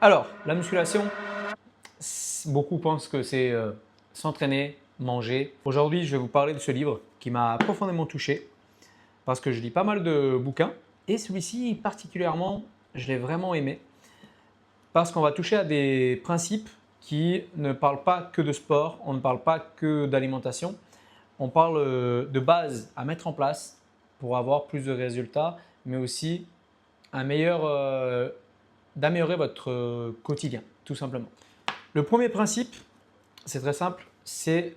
Alors, la musculation, beaucoup pensent que c'est s'entraîner, manger. Aujourd'hui, je vais vous parler de ce livre qui m'a profondément touché parce que je lis pas mal de bouquins et celui-ci particulièrement, je l'ai vraiment aimé parce qu'on va toucher à des principes qui ne parlent pas que de sport, on ne parle pas que d'alimentation, on parle de bases à mettre en place pour avoir plus de résultats, mais aussi d'améliorer votre quotidien, tout simplement. Le premier principe, c'est très simple, c'est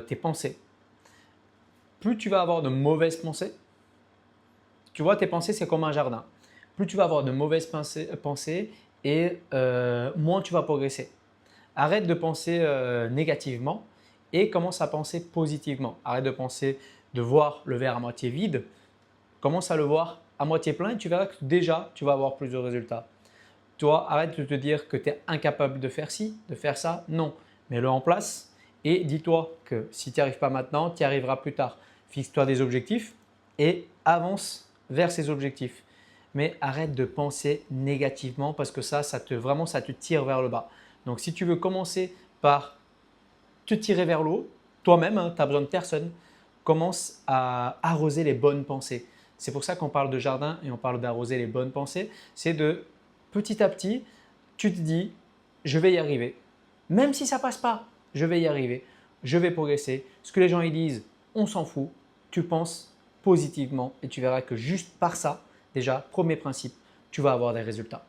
tes pensées. Plus tu vas avoir de mauvaises pensées, tu vois, tes pensées, c'est comme un jardin. Plus tu vas avoir de mauvaises pensées et moins tu vas progresser. Arrête de penser négativement et commence à penser positivement. Arrête de penser de voir le verre à moitié vide. Commence à le voir à moitié plein et tu verras que déjà, tu vas avoir plus de résultats. Toi, arrête de te dire que tu es incapable de faire ci, de faire ça. Non, mets-le en place et dis-toi que si tu n'y arrives pas maintenant, tu y arriveras plus tard. Fixe-toi des objectifs et avance vers ces objectifs. Mais arrête de penser négativement parce que ça te tire vers le bas. Donc, si tu veux commencer par te tirer vers le haut, toi-même, tu n'as besoin de personne, commence à arroser les bonnes pensées. C'est pour ça qu'on parle de jardin et on parle d'arroser les bonnes pensées. C'est de petit à petit, tu te dis, je vais y arriver. Même si ça ne passe pas, je vais y arriver. Je vais progresser. Ce que les gens y disent, on s'en fout. Tu penses positivement et tu verras que juste par ça, déjà, premier principe, tu vas avoir des résultats.